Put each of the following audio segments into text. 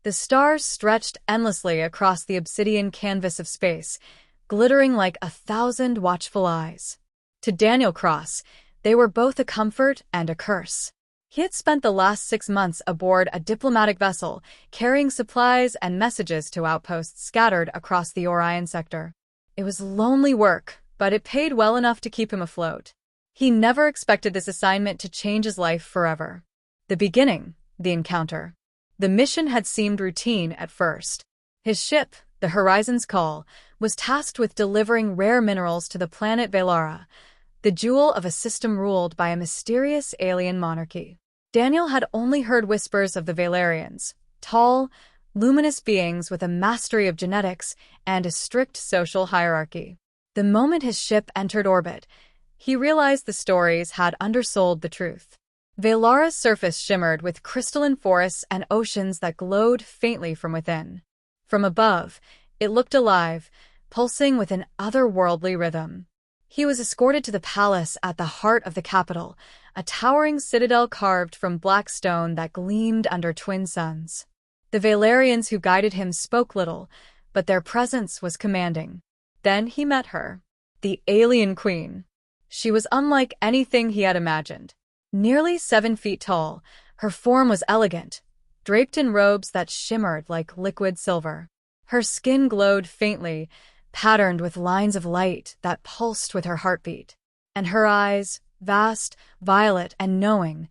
The stars stretched endlessly across the obsidian canvas of space, glittering like 1,000 watchful eyes. To Daniel Cross, they were both a comfort and a curse. He had spent the last 6 months aboard a diplomatic vessel, carrying supplies and messages to outposts scattered across the Orion sector. It was lonely work, but it paid well enough to keep him afloat. He never expected this assignment to change his life forever. The beginning, the encounter. The mission had seemed routine at first. His ship, the Horizon's Call, was tasked with delivering rare minerals to the planet Velara, the jewel of a system ruled by a mysterious alien monarchy. Daniel had only heard whispers of the Valerians, tall, luminous beings with a mastery of genetics and a strict social hierarchy. The moment his ship entered orbit, he realized the stories had undersold the truth. Velara's surface shimmered with crystalline forests and oceans that glowed faintly from within. From above, it looked alive, pulsing with an otherworldly rhythm. He was escorted to the palace at the heart of the capital, a towering citadel carved from black stone that gleamed under twin suns. The Valerians who guided him spoke little, but their presence was commanding. Then he met her, the alien queen. She was unlike anything he had imagined. Nearly 7 feet tall, her form was elegant, draped in robes that shimmered like liquid silver. Her skin glowed faintly, patterned with lines of light that pulsed with her heartbeat. And her eyes, vast, violet, and knowing,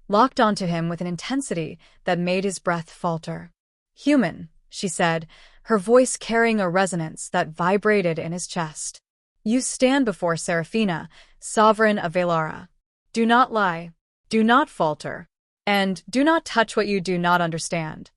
locked onto him with an intensity that made his breath falter. "Human," she said, her voice carrying a resonance that vibrated in his chest. "You stand before Seraphina, sovereign of Velara. Do not lie, do not falter, and do not touch what you do not understand."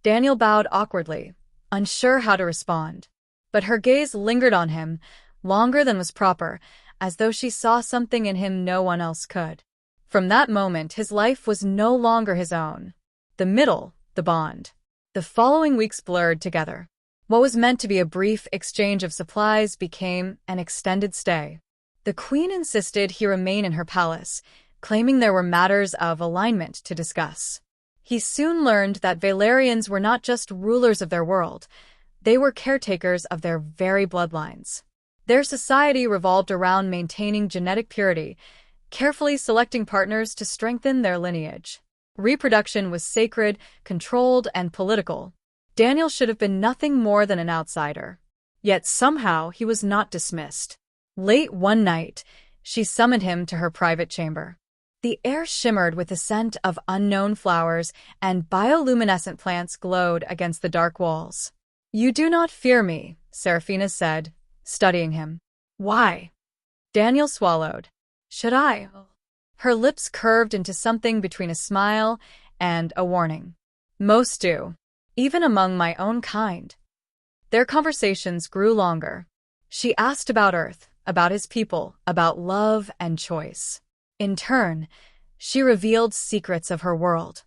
Daniel bowed awkwardly, unsure how to respond. But her gaze lingered on him, longer than was proper, as though she saw something in him no one else could. From that moment, his life was no longer his own. The bond. The following weeks blurred together. What was meant to be a brief exchange of supplies became an extended stay. The queen insisted he remain in her palace, claiming there were matters of alignment to discuss. He soon learned that Valerians were not just rulers of their world, they were caretakers of their very bloodlines. Their society revolved around maintaining genetic purity, carefully selecting partners to strengthen their lineage. Reproduction was sacred, controlled, and political. Daniel should have been nothing more than an outsider. Yet somehow he was not dismissed. Late one night, she summoned him to her private chamber. The air shimmered with the scent of unknown flowers, and bioluminescent plants glowed against the dark walls. "You do not fear me," Seraphina said, studying him. "Why?" Daniel swallowed. "Should I?" Her lips curved into something between a smile and a warning. "Most do, even among my own kind." Their conversations grew longer. She asked about Earth, about his people, about love and choice. In turn, she revealed secrets of her world.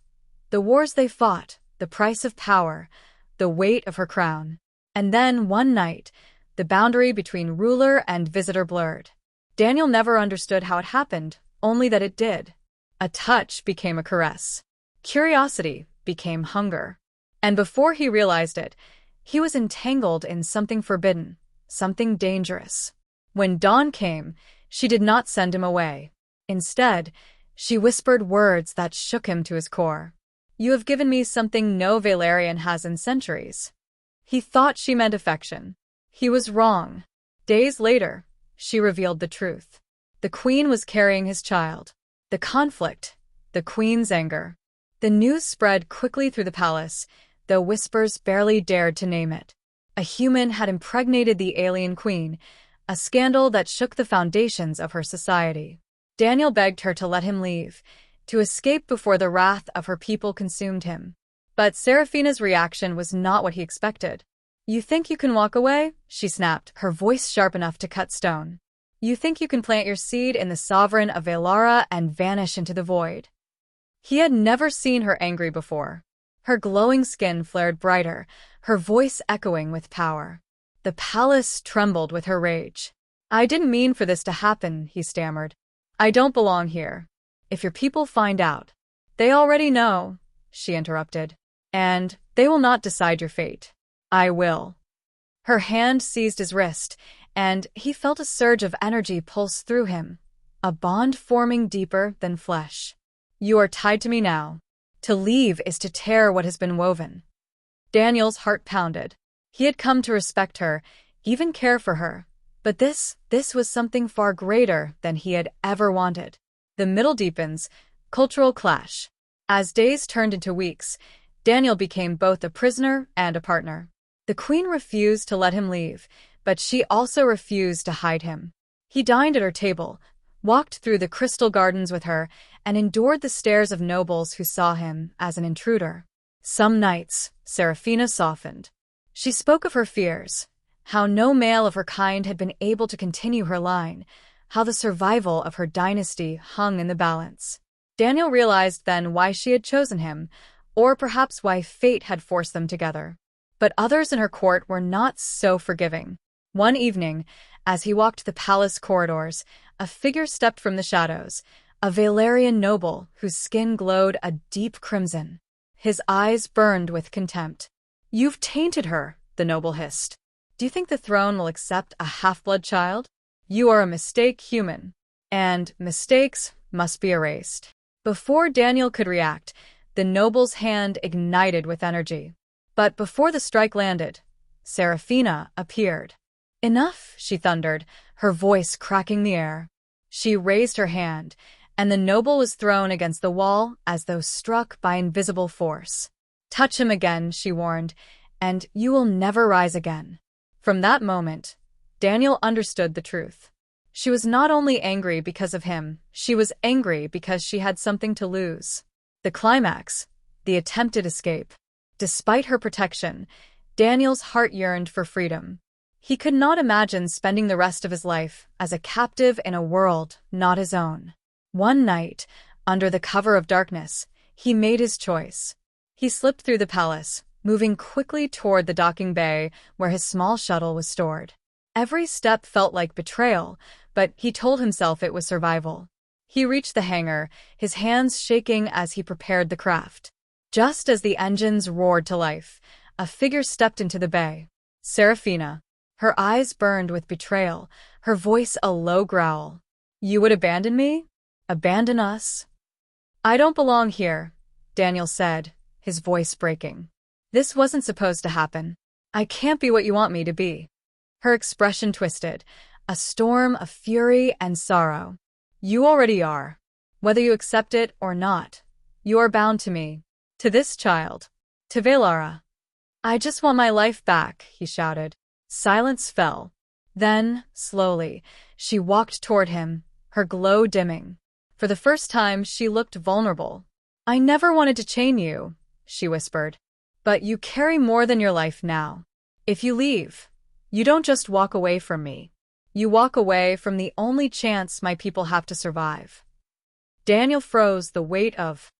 The wars they fought, the price of power, the weight of her crown. And then, one night, the boundary between ruler and visitor blurred. Daniel never understood how it happened, only that it did. A touch became a caress. Curiosity became hunger. And before he realized it, he was entangled in something forbidden, something dangerous. When dawn came, she did not send him away. Instead, she whispered words that shook him to his core. "You have given me something no Valerian has in centuries." He thought she meant affection. He was wrong. Days later, she revealed the truth. The queen was carrying his child. The conflict, the queen's anger. The news spread quickly through the palace, though whispers barely dared to name it. A human had impregnated the alien queen, a scandal that shook the foundations of her society. Daniel begged her to let him leave, to escape before the wrath of her people consumed him. But Seraphina's reaction was not what he expected. "You think you can walk away?" she snapped, her voice sharp enough to cut stone. "You think you can plant your seed in the sovereign of Velara and vanish into the void?" He had never seen her angry before. Her glowing skin flared brighter, her voice echoing with power. The palace trembled with her rage. "I didn't mean for this to happen," he stammered. "I don't belong here. If your people find out—" "They already know," she interrupted. "And They will not decide your fate. I will. Her hand seized his wrist, and he felt a surge of energy pulse through him, a bond forming deeper than flesh. You are tied to me now. To leave is to tear what has been woven. Daniel's heart pounded. He had come to respect her, even care for her. But this was something far greater than he had ever wanted. The middle deepens, cultural clash. As days turned into weeks, Daniel became both a prisoner and a partner. The queen refused to let him leave, but she also refused to hide him. He dined at her table, walked through the crystal gardens with her, and endured the stares of nobles who saw him as an intruder. Some nights, Serafina softened. She spoke of her fears, how no male of her kind had been able to continue her line, how the survival of her dynasty hung in the balance. Daniel realized then why she had chosen him, or perhaps why fate had forced them together. But others in her court were not so forgiving. One evening, as he walked the palace corridors, a figure stepped from the shadows, a Valerian noble whose skin glowed a deep crimson. His eyes burned with contempt. "You've tainted her," the noble hissed. "Do you think the throne will accept a half-blood child? You are a mistake human, and mistakes must be erased." Before Daniel could react, the noble's hand ignited with energy. But before the strike landed, Serafina appeared. "Enough," she thundered, her voice cracking the air. She raised her hand, and the noble was thrown against the wall as though struck by invisible force. "Touch him again," she warned, "and you will never rise again." From that moment, Daniel understood the truth. She was not only angry because of him, she was angry because she had something to lose. The climax, the attempted escape. Despite her protection, Daniel's heart yearned for freedom. He could not imagine spending the rest of his life as a captive in a world not his own. One night, under the cover of darkness, he made his choice. He slipped through the palace, moving quickly toward the docking bay where his small shuttle was stored. Every step felt like betrayal, but he told himself it was survival. He reached the hangar, his hands shaking as he prepared the craft. Just as the engines roared to life, a figure stepped into the bay. Serafina. Her eyes burned with betrayal, her voice a low growl. "You would abandon me? Abandon us?" "I don't belong here," Daniel said, his voice breaking. "This wasn't supposed to happen. I can't be what you want me to be." Her expression twisted, a storm of fury and sorrow. "You already are. Whether you accept it or not, you are bound to me. To this child. To Valara." "I just want my life back," he shouted. Silence fell. Then, slowly, she walked toward him, her glow dimming. For the first time, she looked vulnerable. "I never wanted to chain you," she whispered. "But you carry more than your life now. If you leave, you don't just walk away from me. You walk away from the only chance my people have to survive." Daniel froze, the weight of